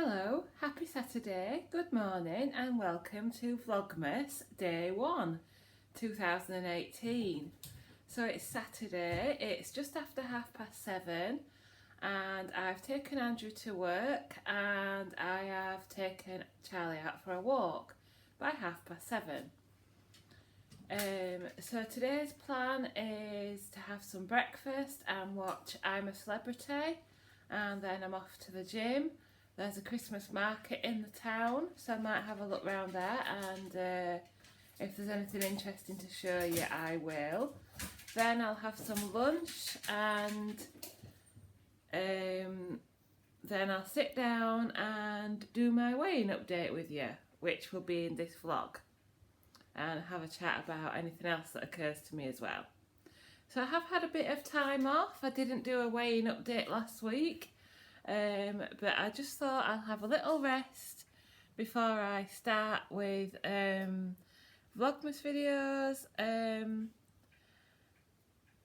Hello, happy Saturday, good morning and welcome to Vlogmas Day 1, 2018. So it's Saturday, it's just after 7:30 and I've taken Andrew to work and I have taken Charlie out for a walk by 7:30. So today's plan is to have some breakfast and watch I'm a Celebrity, and then I'm off to the gym. There's a Christmas market in the town, so I might have a look round there, and if there's anything interesting to show you, I will. Then I'll have some lunch, and then I'll sit down and do my weighing update with you, which will be in this vlog, and have a chat about anything else that occurs to me as well. So I have had a bit of time off. I didn't do a weighing update last week. But I just thought I'll have a little rest before I start with Vlogmas videos.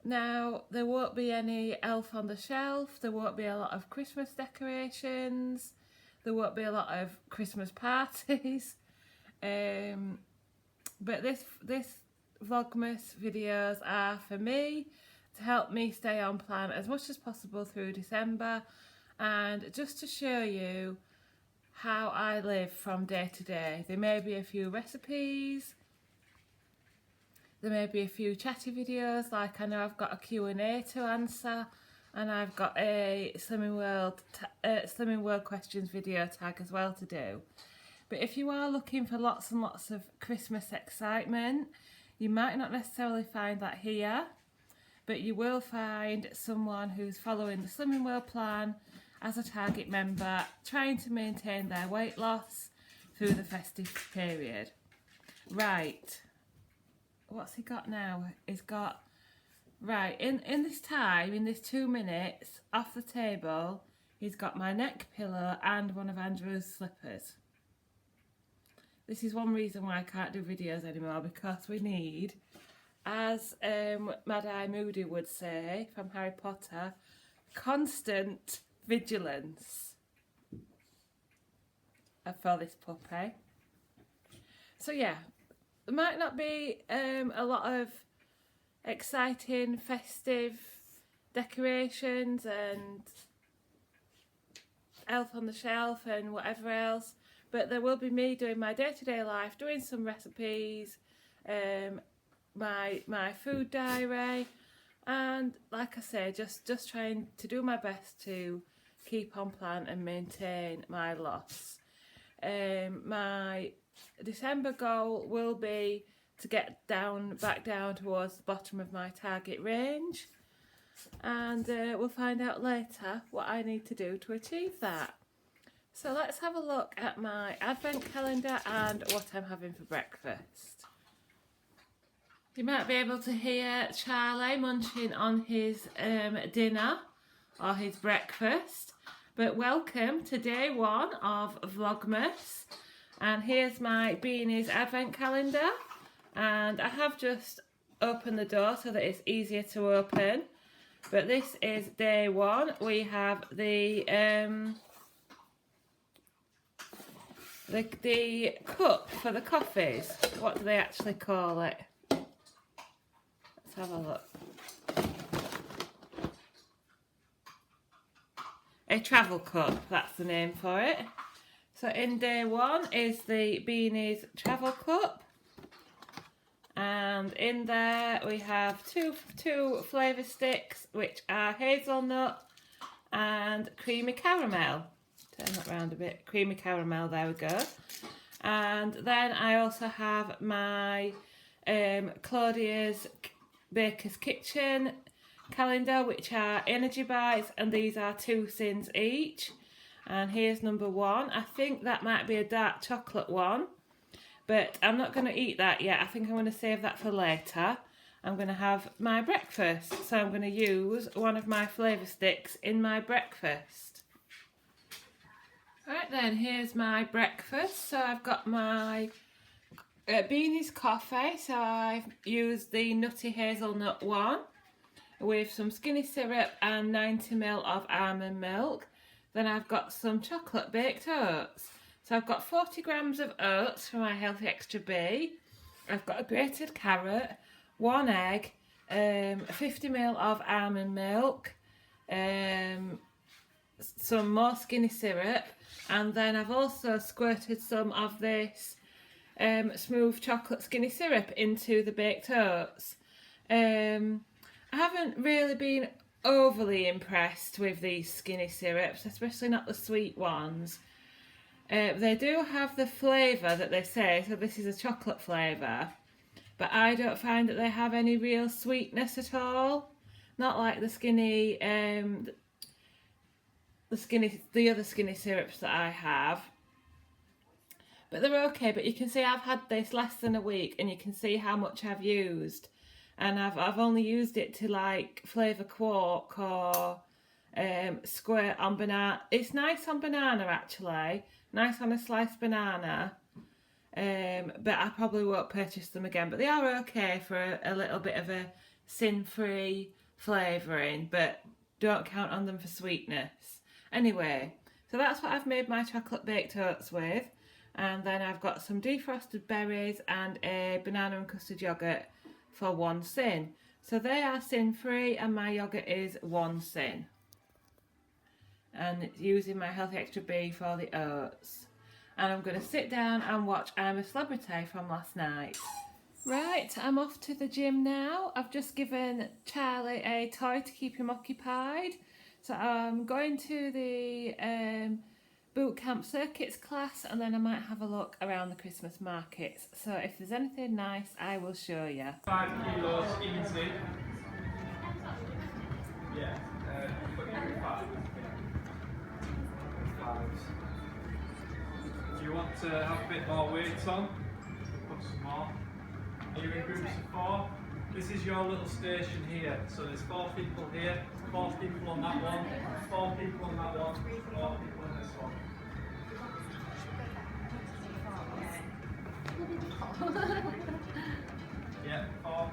Now, there won't be any elf on the shelf, there won't be a lot of Christmas decorations, there won't be a lot of Christmas parties, but this Vlogmas videos are for me, to help me stay on plan as much as possible through December, and just to show you how I live from day to day. There may be a few recipes, there may be a few chatty videos, like I know I've got a Q&A to answer, and I've got a Slimming World questions video tag as well to do. But if you are looking for lots and lots of Christmas excitement, you might not necessarily find that here, but you will find someone who's following the Slimming World plan as a target member, trying to maintain their weight loss through the festive period. Right, what's he got now? He's got, right, in this time, in this 2 minutes, off the table, he's got my neck pillow and one of Andrew's slippers. This is one reason why I can't do videos anymore, because we need, as Mad-Eye Moody would say from Harry Potter, constant vigilance for this puppy. So yeah, there might not be a lot of exciting festive decorations and elf on the shelf and whatever else, but there will be me doing my day-to-day life, doing some recipes, my food diary, and like I say, just trying to do my best to keep on plan and maintain my loss. My December goal will be to get back down towards the bottom of my target range, and we'll find out later what I need to do to achieve that. So let's have a look at my advent calendar and what I'm having for breakfast. You might be able to hear Charlie munching on his dinner or his breakfast, but welcome to day 1 of Vlogmas, and here's my Beanies advent calendar, and I have just opened the door so that it's easier to open, but this is day 1. We have the cup for the coffees. What do they actually call it? Let's have a look. A travel cup, that's the name for it. So in day 1 is the Beanies travel cup, and in there we have two flavour sticks, which are hazelnut and creamy caramel. Turn that round a bit, creamy caramel, there we go. And then I also have my Claudia's Baker's Kitchen calendar, which are energy bites, and these are 2 cents each. And here's number 1. I think that might be a dark chocolate one, but I'm not going to eat that yet. I think I'm going to save that for later. I'm going to have my breakfast, so I'm going to use one of my flavour sticks in my breakfast. Right then, here's my breakfast. So I've got my Beanies coffee, so I've used the nutty hazelnut one with some skinny syrup and 90 ml of almond milk. Then I've got some chocolate baked oats. So I've got 40 grams of oats for my Healthy Extra B. I've got a grated carrot, 1 egg, 50 ml of almond milk, some more skinny syrup, and then I've also squirted some of this smooth chocolate skinny syrup into the baked oats. I haven't really been overly impressed with these skinny syrups, especially not the sweet ones. They do have the flavour that they say, so this is a chocolate flavour, but I don't find that they have any real sweetness at all. Not like the other skinny syrups that I have. But they're okay, but you can see I've had this less than a week and you can see how much I've used. And I've only used it to like flavour quark or squirt on banana. It's nice on banana actually, nice on a sliced banana. But I probably won't purchase them again. But they are okay for a little bit of a sin-free flavouring, but don't count on them for sweetness. Anyway, so that's what I've made my chocolate baked oats with. And then I've got some defrosted berries and a banana and custard yoghurt for 1 sin. So they are sin-free and my yoghurt is 1 sin. And it's using my Healthy Extra B for the oats. And I'm going to sit down and watch I'm a Celebrity from last night. Right, I'm off to the gym now. I've just given Charlie a toy to keep him occupied. So I'm going to the boot camp circuits class, and then I might have a look around the Christmas markets. So if there's anything nice, I will show you. 5 kilos easy. Yeah, but every 5. 5s. Do you want to have a bit more weight on? Put some more. Are you in groups of 4? This is your little station here. So there's 4 people here, 4 people on that one, 4 people on that one, 4 people on this one. Yeah, 4.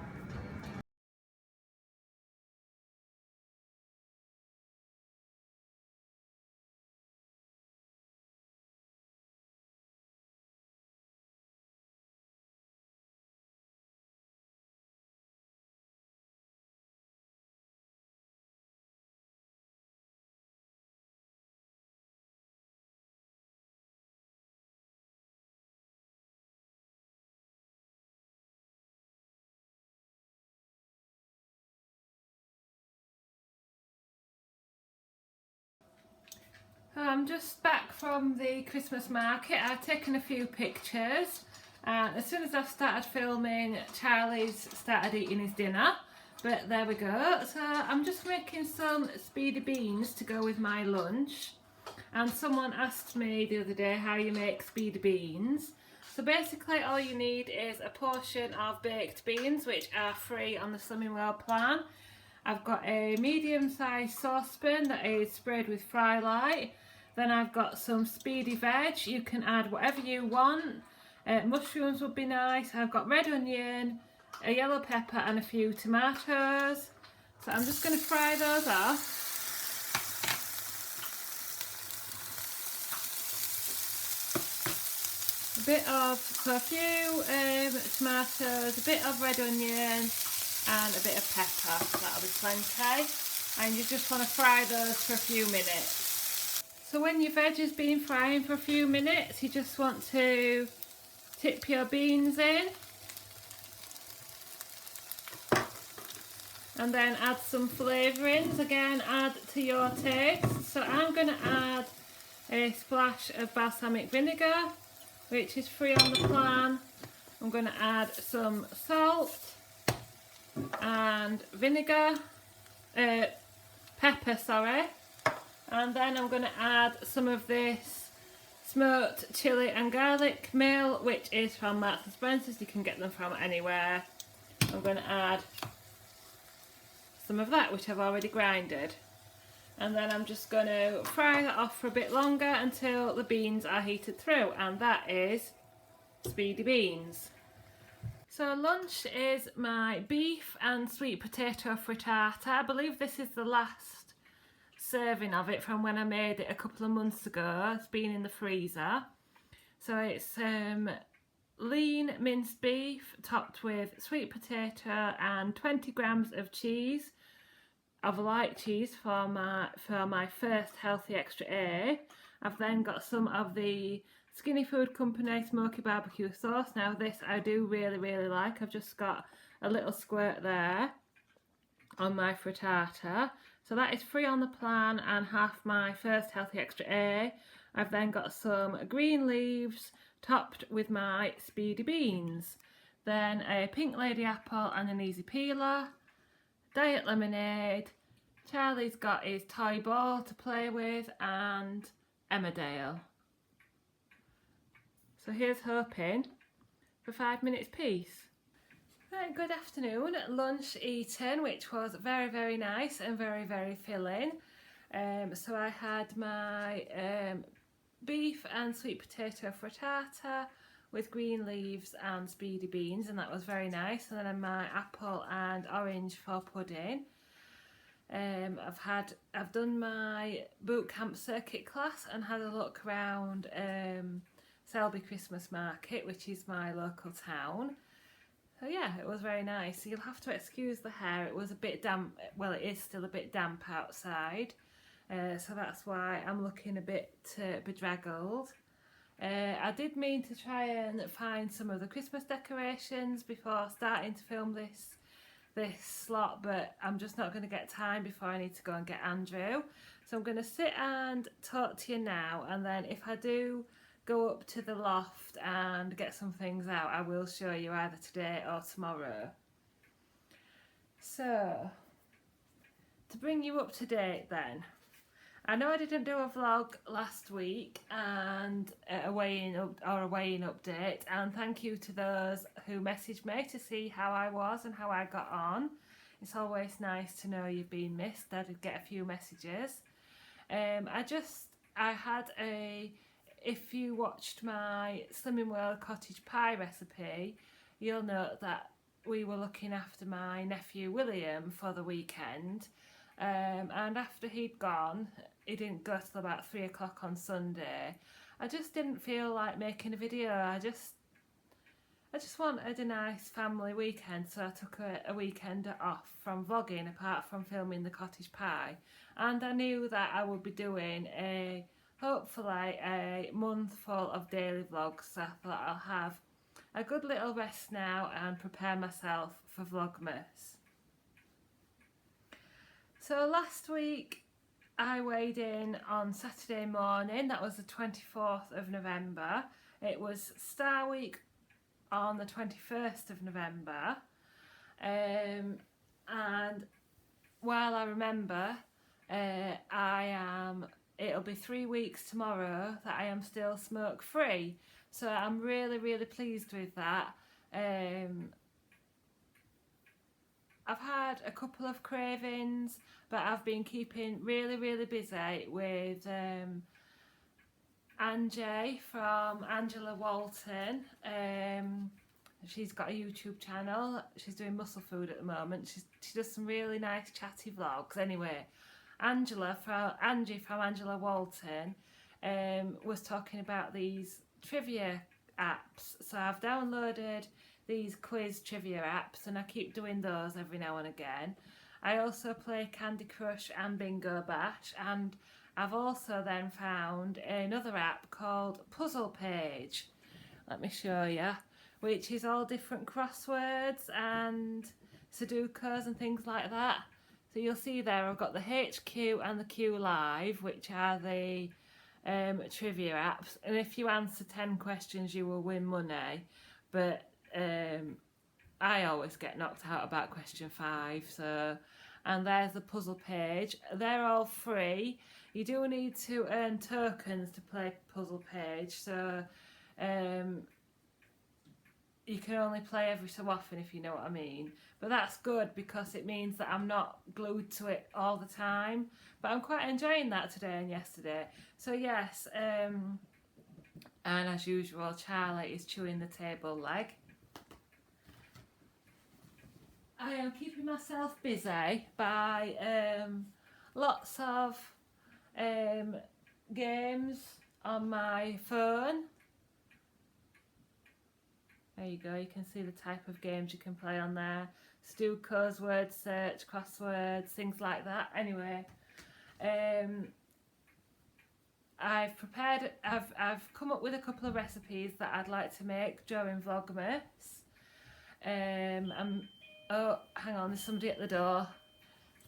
I'm just back from the Christmas market. I've taken a few pictures, and as soon as I've started filming, Charlie's started eating his dinner. But there we go. So I'm just making some speedy beans to go with my lunch. And someone asked me the other day how you make speedy beans. So basically all you need is a portion of baked beans, which are free on the Slimming World plan. I've got a medium-sized saucepan that is sprayed with Fry Light. Then I've got some speedy veg. You can add whatever you want. Mushrooms would be nice. I've got red onion, a yellow pepper and a few tomatoes. So I'm just going to fry those off. A few tomatoes, a bit of red onion and a bit of pepper. That'll be plenty. And you just want to fry those for a few minutes. So when your veg has been frying for a few minutes, you just want to tip your beans in. And then add some flavourings. Again, add to your taste. So I'm going to add a splash of balsamic vinegar, which is free on the plan. I'm going to add some salt and pepper, sorry. And then I'm going to add some of this smoked chilli and garlic meal, which is from Marks and Spencer's. You can get them from anywhere. I'm going to add some of that, which I've already grinded. And then I'm just going to fry that off for a bit longer until the beans are heated through, and that is speedy beans. So lunch is my beef and sweet potato frittata. I believe this is the last serving of it from when I made it a couple of months ago. It's been in the freezer. So it's lean minced beef topped with sweet potato and 20 grams of cheese, of light cheese for my first healthy extra A. I've then got some of the Skinny Food Company smoky barbecue sauce. Now this I do really like. I've just got a little squirt there on my frittata. So that is free on the plan and half my first healthy extra A. I've then got some green leaves topped with my speedy beans. Then a pink lady apple and an easy peeler. Diet lemonade. Charlie's got his toy ball to play with and Emmerdale. So here's hoping for 5 minutes peace. Right, good afternoon. Lunch eaten, which was very nice and very filling. So I had my beef and sweet potato frittata with green leaves and speedy beans, and that was very nice. And then my apple and orange for pudding. I've done my boot camp circuit class and had a look around Selby Christmas Market, which is my local town. So yeah, it was very nice. You'll have to excuse the hair, it was a bit damp, well it is still a bit damp outside, so that's why I'm looking a bit bedraggled. I did mean to try and find some of the Christmas decorations before starting to film this slot, but I'm just not going to get time before I need to go and get Andrew. So I'm going to sit and talk to you now, and then if I do go up to the loft and get some things out, I will show you either today or tomorrow. So, to bring you up to date then, I know I didn't do a vlog last week and a weighing update, and thank you to those who messaged me to see how I was and how I got on. It's always nice to know you've been missed. I did get a few messages. If you watched my Slimming World cottage pie recipe, you'll note that we were looking after my nephew William for the weekend, and after he'd gone, he didn't go till about 3 o'clock on Sunday. I just didn't feel like making a video. I just wanted a nice family weekend, so I took a weekend off from vlogging apart from filming the cottage pie, and I knew that I would be doing hopefully a month full of daily vlogs, so I thought I'll have a good little rest now and prepare myself for Vlogmas. So last week I weighed in on Saturday morning, that was the 24th of November. It was Star Week on the 21st of November, and while I remember, it'll be 3 weeks tomorrow that I am still smoke free, so I'm really pleased with that. I've had a couple of cravings, but I've been keeping really busy with Angie from Angela Walton. She's got a YouTube channel. She's doing muscle food at the moment. She does some really nice chatty vlogs. Anyway, Angie from Angela Walton was talking about these trivia apps. So I've downloaded these quiz trivia apps and I keep doing those every now and again. I also play Candy Crush and Bingo Bash, and I've also then found another app called Puzzle Page. Let me show you, which is all different crosswords and Sudokus and things like that. So you'll see there I've got the HQ and the Q Live, which are the trivia apps, and if you answer 10 questions you will win money, but I always get knocked out about question 5. So, and there's the Puzzle Page. They're all free. You do need to earn tokens to play Puzzle Page, so you can only play every so often, if you know what I mean. But that's good because it means that I'm not glued to it all the time. But I'm quite enjoying that today and yesterday. So yes, and as usual, Charlie is chewing the table leg. I am keeping myself busy by lots of games on my phone. There you go, you can see the type of games you can play on there. Stucos, word search, crosswords, things like that. Anyway, I've come up with a couple of recipes that I'd like to make during Vlogmas. Oh, hang on, there's somebody at the door.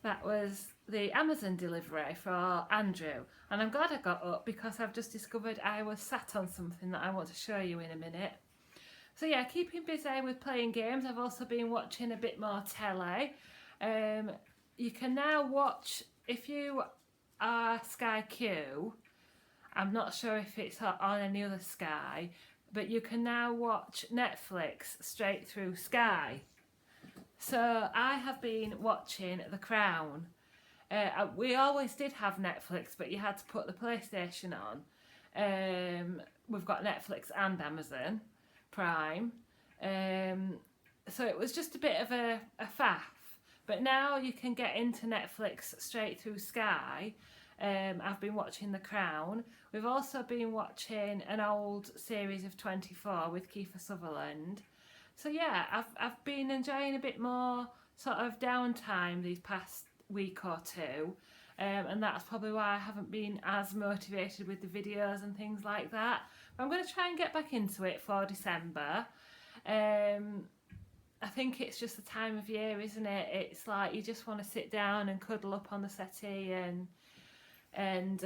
That was the Amazon delivery for Andrew, and I'm glad I got up because I've just discovered I was sat on something that I want to show you in a minute. So yeah, keeping busy with playing games. I've also been watching a bit more telly. You can now watch, if you are Sky Q, I'm not sure if it's on any other Sky, but you can now watch Netflix straight through Sky. So I have been watching The Crown. We always did have Netflix, but you had to put the PlayStation on. We've got Netflix and Amazon Prime. So it was just a bit of a faff. But now you can get into Netflix straight through Sky. I've been watching The Crown. We've also been watching an old series of 24 with Kiefer Sutherland. So yeah, I've been enjoying a bit more sort of downtime these past week or two, and that's probably why I haven't been as motivated with the videos and things like that. But I'm going to try and get back into it for December. I think it's just the time of year, isn't it? It's like you just want to sit down and cuddle up on the settee and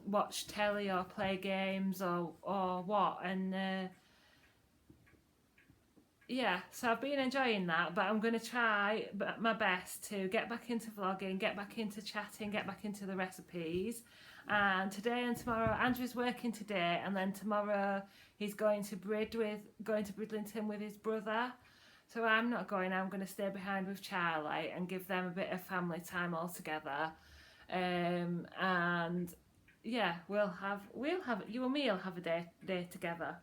watch telly or play games or what, and yeah, so I've been enjoying that, but I'm going to try my best to get back into vlogging, get back into chatting, get back into the recipes. And today and tomorrow, Andrew's working today, and then tomorrow he's going to Bridlington with his brother. So I'm not going. I'm going to stay behind with Charlie and give them a bit of family time all together. And yeah, you and me will have a day together.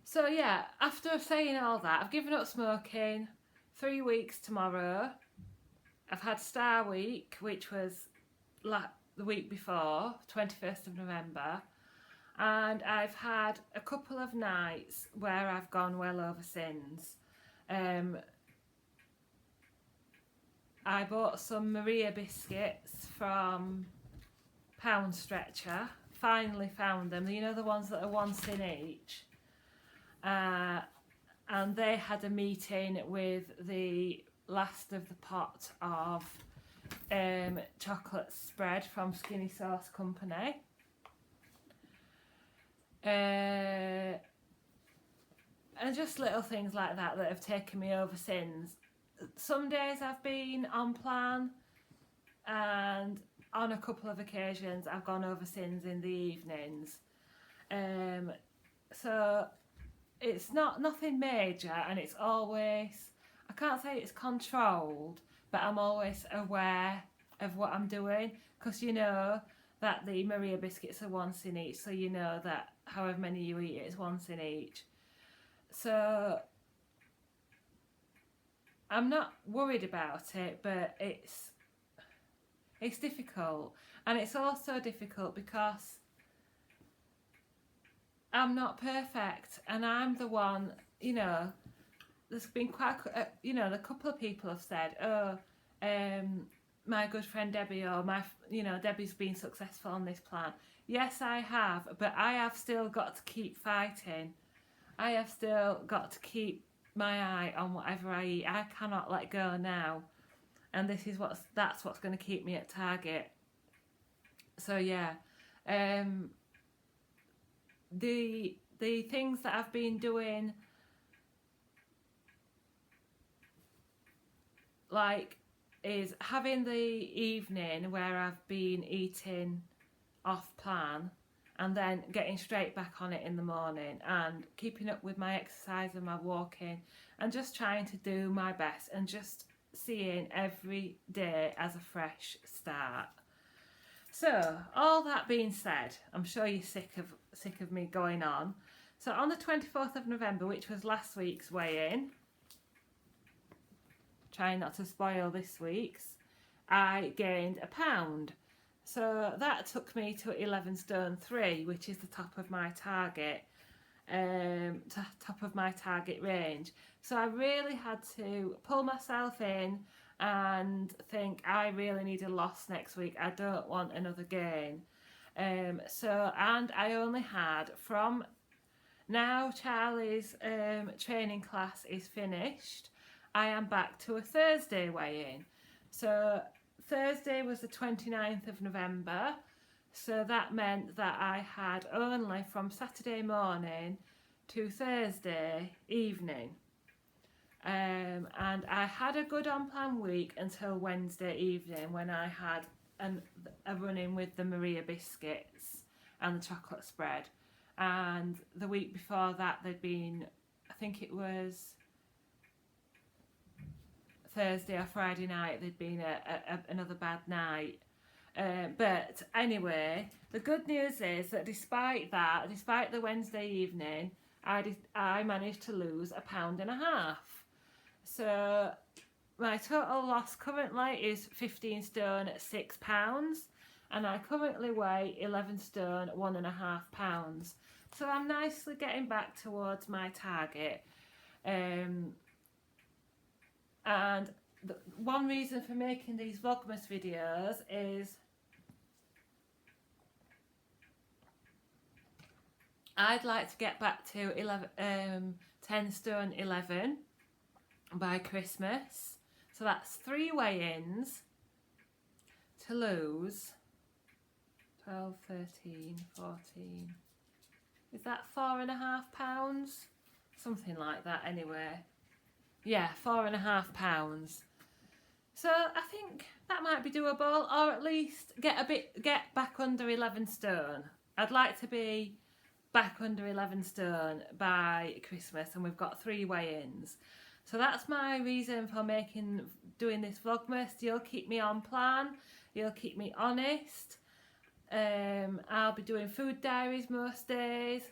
So yeah, after saying all that, I've given up smoking. 3 weeks tomorrow. I've had Star Week, which was the week before, 21st of November. And I've had a couple of nights where I've gone well over sins. I bought some Maria biscuits from Pound Stretcher. Finally found them. You know, the ones that are 1 cent each. And they had a meeting with the last of the pot of chocolate spread from Skinny Sauce Company. And just little things like that have taken me over sins. Some days I've been on plan, and on a couple of occasions I've gone over sins in the evenings. So it's nothing major, and it's always, I can't say it's controlled, but I'm always aware of what I'm doing, because you know that the Maria biscuits are 1 cent each, so you know that however many you eat, it's 1 cent each. So I'm not worried about it, but it's difficult, and it's also difficult because I'm not perfect, and I'm the one, you know, there's been quite, you know, a couple of people have said, oh, my good friend Debbie, or Debbie's been successful on this plan. Yes, I have, but I have still got to keep fighting. I have still got to keep my eye on whatever I eat. I cannot let go now, and that's what's going to keep me at target. So yeah, the things that I've been doing, like, is having the evening where I've been eating off plan and then getting straight back on it in the morning, and keeping up with my exercise and my walking, and just trying to do my best and just seeing every day as a fresh start. So all that being said, I'm sure you're sick of me going on. So on the 24th of November, which was last week's weigh-in, trying not to spoil this week's, I gained a pound. So that took me to 11 stone 3, which is the top of my target, top of my target range. So I really had to pull myself in and think, I really need a loss next week. I don't want another gain. And I only had, from now Charlie's training class is finished, I am back to a Thursday weigh-in. So Thursday was the 29th of November, so that meant that I had only from Saturday morning to Thursday evening. And I had a good on-plan week until Wednesday evening, when I had a run-in with the Maria biscuits and the chocolate spread. And the week before that, there'd been, I think it was Thursday or Friday night, there'd been another bad night. But anyway, the good news is that despite the Wednesday evening, I managed to lose £1.5 pound. So my total loss currently is 15 stone at £6, and I currently weigh 11 stone 1.5 pounds. So I'm nicely getting back towards my target. And one reason for making these Vlogmas videos is I'd like to get back to 10 stone 11 by Christmas. So that's 3 weigh-ins to lose 12, 13, 14. Is that 4.5 pounds? Something like that anyway. Yeah, 4.5 pounds. So I think that might be doable, or at least get back under 11 stone. I'd like to be back under 11 stone by Christmas, and we've got 3 weigh-ins. So that's my reason for doing this Vlogmas. You'll keep me on plan, you'll keep me honest. I'll be doing food diaries most days.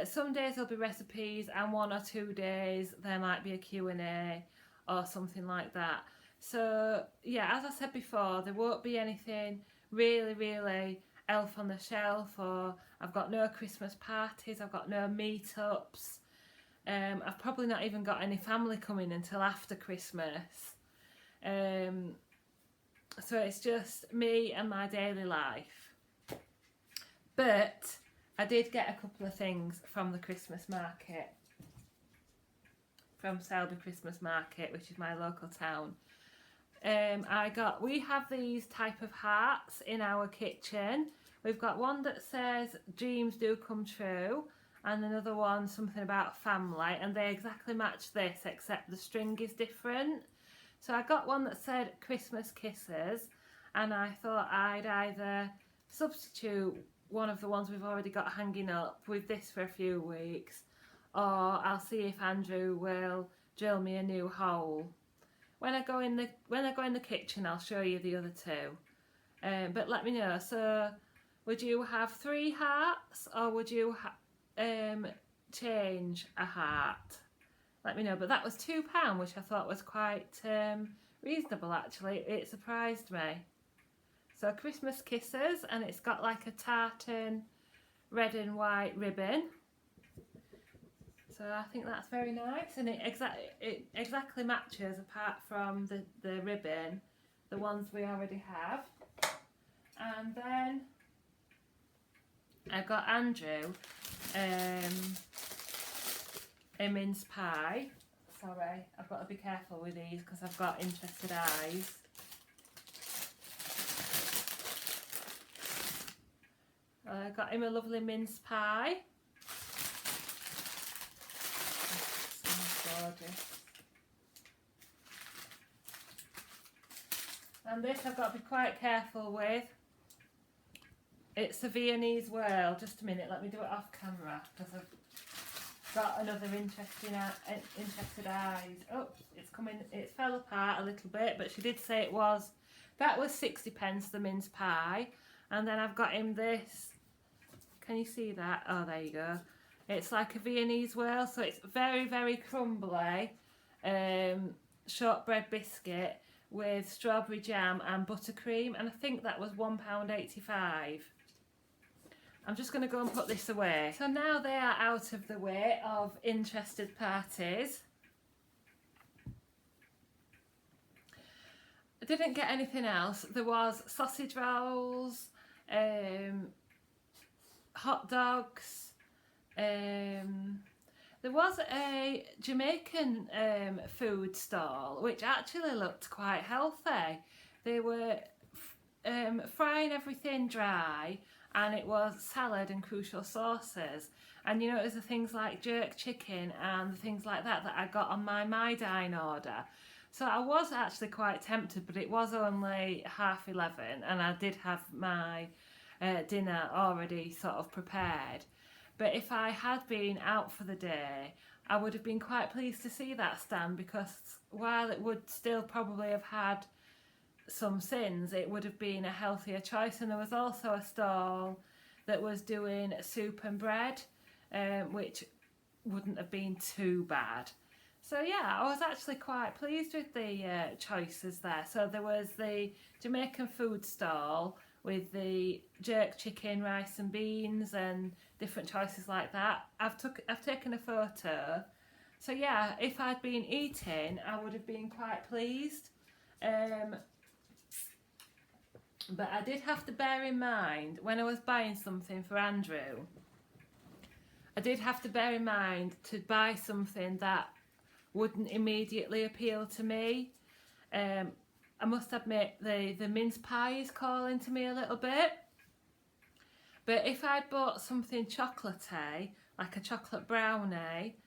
Some days there'll be recipes, and 1 or 2 days there might be a Q&A or something like that. So yeah, as I said before, there won't be anything really elf on the shelf, or I've got no Christmas parties, I've got no meetups. I've probably not even got any family coming until after Christmas. So it's just me and my daily life. But I did get a couple of things from the Christmas market, from Selby Christmas Market, which is my local town. We have these type of hearts in our kitchen. We've got one that says dreams do come true, and another one something about family, and they exactly match this, except the string is different. So I got one that said Christmas kisses, and I thought I'd either substitute one of the ones we've already got hanging up with this for a few weeks, or I'll see if Andrew will drill me a new hole. When I go in the kitchen, I'll show you the other 2. But let me know. So would you have 3 hearts, or would you change a heart? Let me know. But that was £2, which I thought was quite reasonable actually. It surprised me. So Christmas kisses, and it's got like a tartan red and white ribbon. So I think that's very nice, and it exactly matches, apart from the ribbon, the ones we already have. And then I got Andrew a mince pie. Sorry, I've got to be careful with these because I've got interested eyes. I got him a lovely mince pie. Gorgeous. And this I've got to be quite careful with. It's a Viennese whirl. Just a minute, let me do it off camera because I've got another interested eyes. Oh, it's coming. It fell apart a little bit, but she did say that was 60p, the mince pie. And then I've got him this. Can you see that? Oh, there you go. It's like a Viennese whirl, so it's very crumbly shortbread biscuit, with strawberry jam and buttercream, and I think that was £1.85. I'm just going to go and put this away. So now they are out of the way of interested parties. I didn't get anything else. There was sausage rolls, hot dogs, there was a Jamaican food stall which actually looked quite healthy. They were frying everything dry, and it was salad and crucial sauces. And you know, it was the things like jerk chicken and the things like that that I got on my dine order. So I was actually quite tempted, but it was only 11:30 and I did have my dinner already sort of prepared. But if I had been out for the day, I would have been quite pleased to see that stand, because while it would still probably have had some sins, it would have been a healthier choice. And there was also a stall that was doing soup and bread, which wouldn't have been too bad. So yeah, I was actually quite pleased with the choices there. So there was the Jamaican food stall with the jerk chicken, rice and beans and different choices like that. I've taken a photo. So yeah, if I'd been eating, I would have been quite pleased. But I did have to bear in mind, when I was buying something for Andrew, I did have to bear in mind to buy something that wouldn't immediately appeal to me. I must admit, the mince pie is calling to me a little bit. But if I'd bought something chocolatey, like a chocolate brownie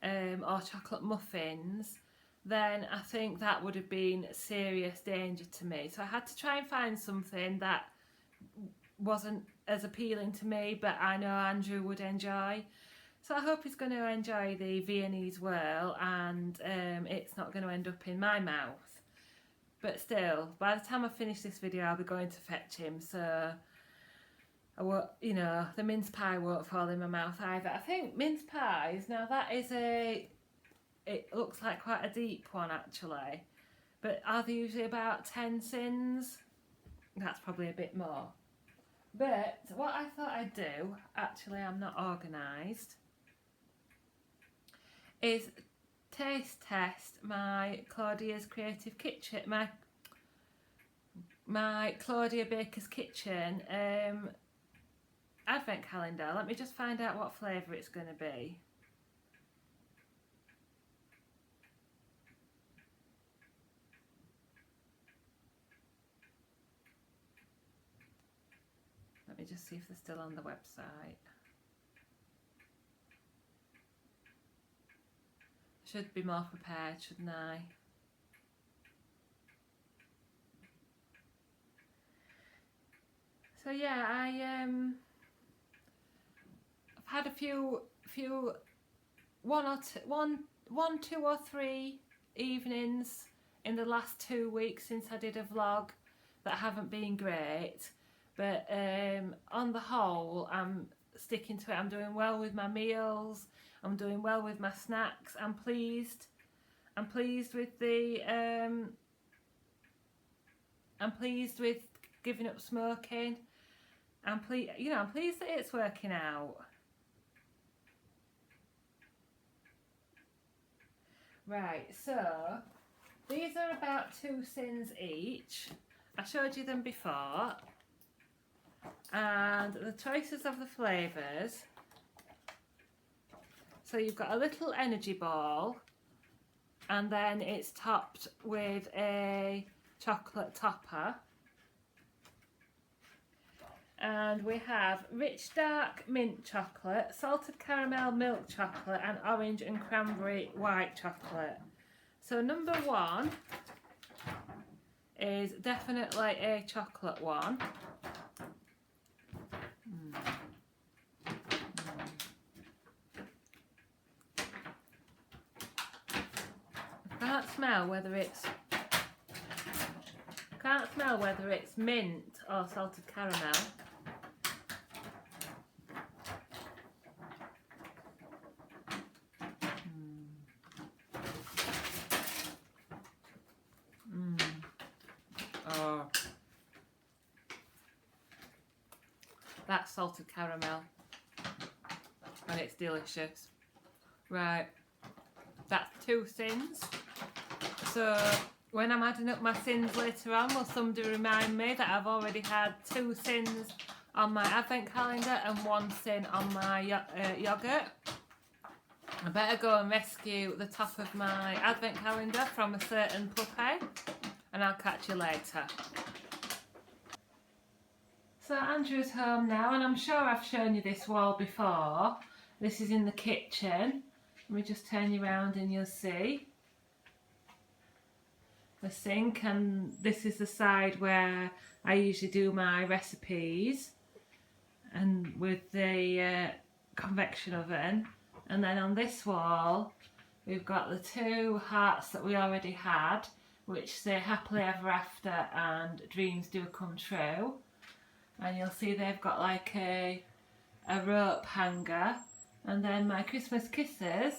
or chocolate muffins, then I think that would have been serious danger to me. So I had to try and find something that wasn't as appealing to me, but I know Andrew would enjoy. So I hope he's going to enjoy the Viennese whirl, and it's not going to end up in my mouth. But still, by the time I finish this video, I'll be going to fetch him, so I won't, you know, the mince pie won't fall in my mouth either. I think mince pies, now that is it looks like quite a deep one actually, but are they usually about 10 sins? That's probably a bit more. But what I thought I'd do, actually I'm not organised, is taste test my Claudia's Creative Kitchen, my Claudia Baker's Kitchen advent calendar. Let me just find out what flavour it's going to be. Let me just see if they're still on the website. Should be more prepared, shouldn't I? So yeah, I've had a few one, 2 or 3 evenings in the last 2 weeks since I did a vlog that haven't been great, but on the whole I'm sticking to it. I'm doing well with my meals, I'm doing well with my snacks. I'm pleased with the I'm pleased with giving up smoking. I'm pleased that it's working out. Right, so these are about 2 sins each. I showed you them before. And the choices of the flavours. So you've got a little energy ball, and then it's topped with a chocolate topper. And we have rich dark mint chocolate, salted caramel milk chocolate, and orange and cranberry white chocolate. So number 1 is definitely a chocolate one. Can't smell whether it's mint or salted caramel. That's salted caramel. And it's delicious. Right, that's 2 sins. So when I'm adding up my sins later on, will somebody remind me that I've already had 2 sins on my advent calendar and 1 sin on my yoghurt. I better go and rescue the top of my advent calendar from a certain puppy, and I'll catch you later. So Andrew's home now, and I'm sure I've shown you this wall before. This is in the kitchen. Let me just turn you around and you'll see the sink, and this is the side where I usually do my recipes, and with the convection oven. And then on this wall we've got the 2 hearts that we already had, which say happily ever after and dreams do come true. And you'll see they've got like a rope hanger. And then my Christmas Kisses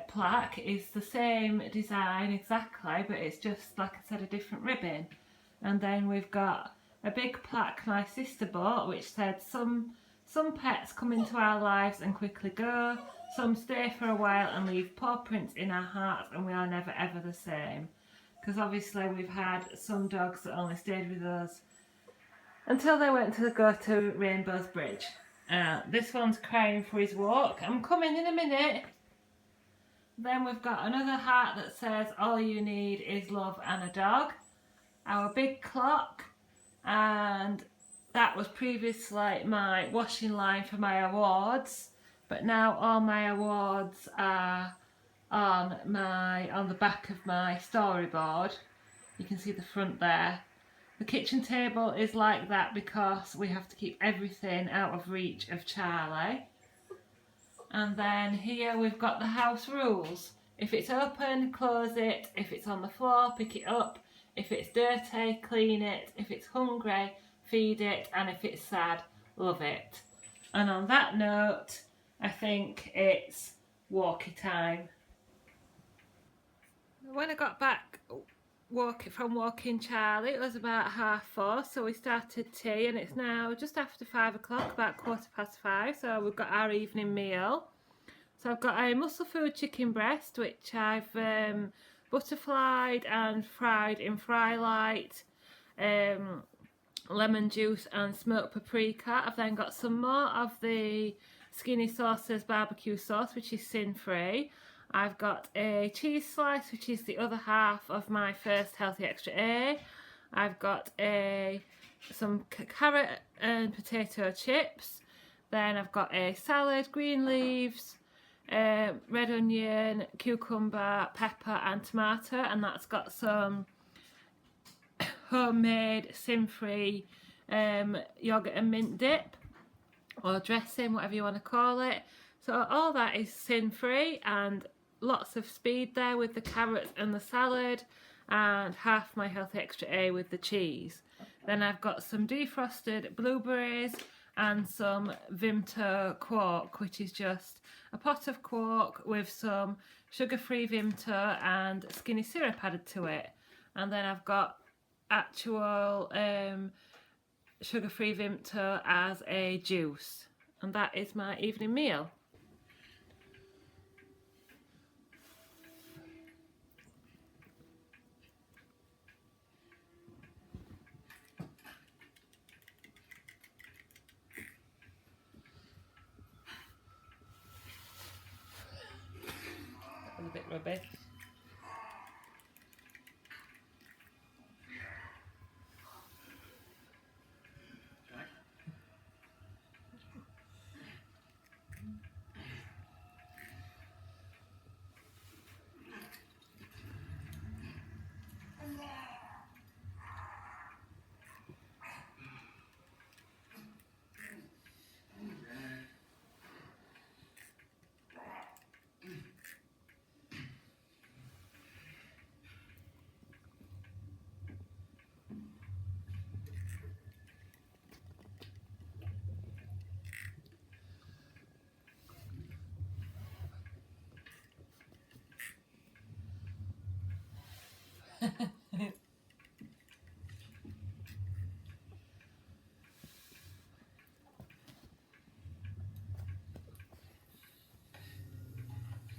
plaque is the same design exactly, but it's just, like I said, a different ribbon. And then we've got a big plaque my sister bought, which said some pets come into our lives and quickly go, some stay for a while and leave paw prints in our hearts, and we are never ever the same. Because obviously we've had some dogs that only stayed with us until they went to go to Rainbow's Bridge. This one's crying for his walk. I'm coming in a minute. Then we've got another heart that says all you need is love and a dog. Our big clock, and that was previously my washing line for my awards, but now all my awards are on the back of my storyboard. You can see the front there. The kitchen table is like that because we have to keep everything out of reach of Charlie. And then here we've got the house rules. If it's open, close it. If it's on the floor, pick it up. If it's dirty, clean it. If it's hungry, feed it. And if it's sad, love it. And on that note, I think it's walkie time. When I got back from walking Charlie, it was about 4:30, so we started tea, and it's now just after 5 o'clock, about 5:15, so we've got our evening meal. So I've got a muscle food chicken breast, which I've butterflied and fried in fry light, lemon juice and smoked paprika. I've then got some more of the Skinny Sauces barbecue sauce, which is sin free. I've got a cheese slice, which is the other half of my first Healthy Extra A. I've got some carrot and potato chips. Then I've got a salad, green leaves, red onion, cucumber, pepper and tomato, and that's got some homemade sin-free yoghurt and mint dip, or dressing, whatever you want to call it. So all that is sin-free, and lots of speed there with the carrots and the salad, and half my Healthy Extra A with the cheese. Then I've got some defrosted blueberries and some Vimto quark, which is just a pot of quark with some sugar-free Vimto and skinny syrup added to it. And then I've got actual sugar-free Vimto as a juice. And that is my evening meal. A bit rubbish.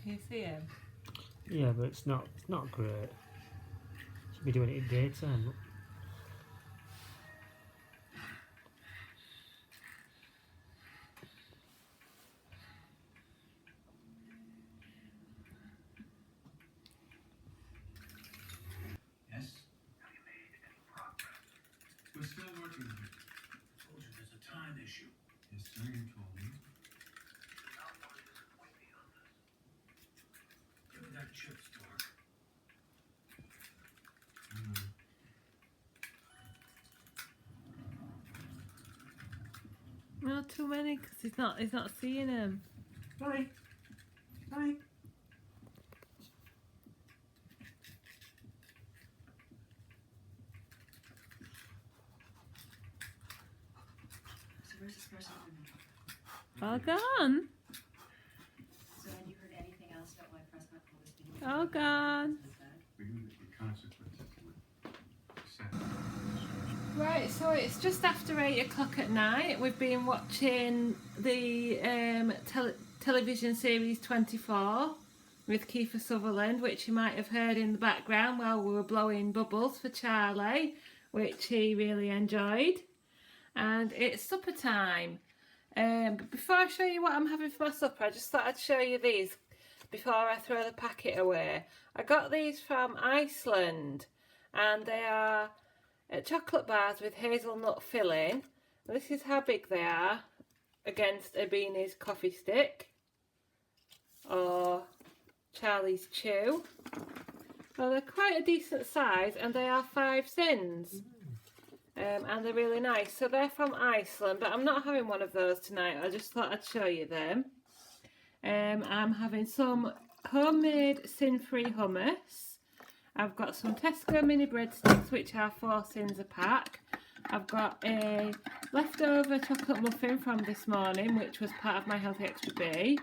Can you see him? Yeah, but it's not great. Should be doing it in daytime. Look. Yes? Have you made any progress? We're still working on it. I told you there's a time issue. Yes, sir, you told me. How far disappoint me on this? Give me that chip store. Not too many because he's not seeing him. Hi. Hi. So where's this person coming from? All gone. So have you heard anything else about why Prescott called this video? All gone. We knew that the consequences would accept. Right, so it's just after 8 o'clock at night. We've been watching the television series 24 with Kiefer Sutherland, which you might have heard in the background while we were blowing bubbles for Charlie, which he really enjoyed. And it's supper time. But before I show you what I'm having for my supper, I just thought I'd show you these before I throw the packet away. I got these from Iceland, and they are chocolate bars with hazelnut filling. This is how big they are against a Beanie's coffee stick or Charlie's Chew. Well, they're quite a decent size, and they are 5 cents. And they're really nice. So they're from Iceland, but I'm not having one of those tonight. I just thought I'd show you them. I'm having some homemade sin-free hummus. I've got some Tesco mini breadsticks, which are 4 cents a pack. I've got a leftover chocolate muffin from this morning, which was part of my Healthy Extra B.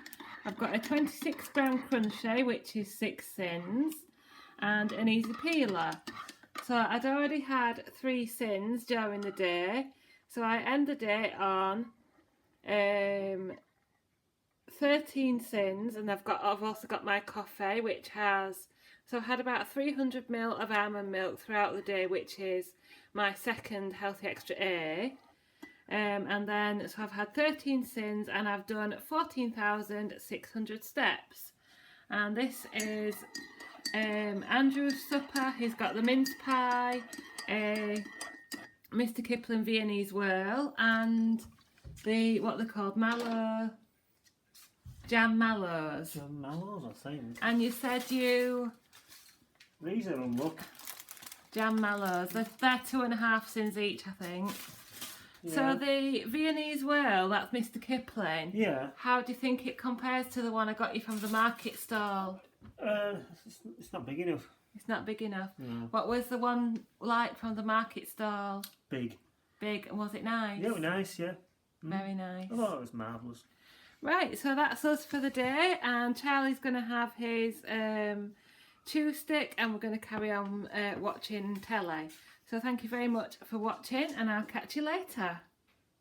I've got a 26 gram crunchy, which is 6 cents, and an easy peeler. So I'd already had 3 cents during the day, so I end the day on 13 cents, and I've also got my coffee, which has, so I've had about 300 ml of almond milk throughout the day, which is my second Healthy Extra A. And then, so I've had 13 cents, and I've done 14,600 steps. And this is Andrew's supper. He's got the mince pie, Mr. Kipling Viennese whirl, and the, what they're called, mallow, jam mallows. Jam mallows, I think. And you said you... These are them, look. Jam mallows. They're 2.5 cents each, I think. Yeah. So the Viennese whirl, that's Mr. Kipling. Yeah. How do you think it compares to the one I got you from the market stall? It's not big enough. It's not big enough. No. What was the one like from the market stall? Big. Big, and was it nice? Yeah, it was nice, yeah. Very nice. I thought it was marvellous. Right, so that's us for the day, and Charlie's going to have his chew stick, and we're going to carry on watching telly. So thank you very much for watching, and I'll catch you later.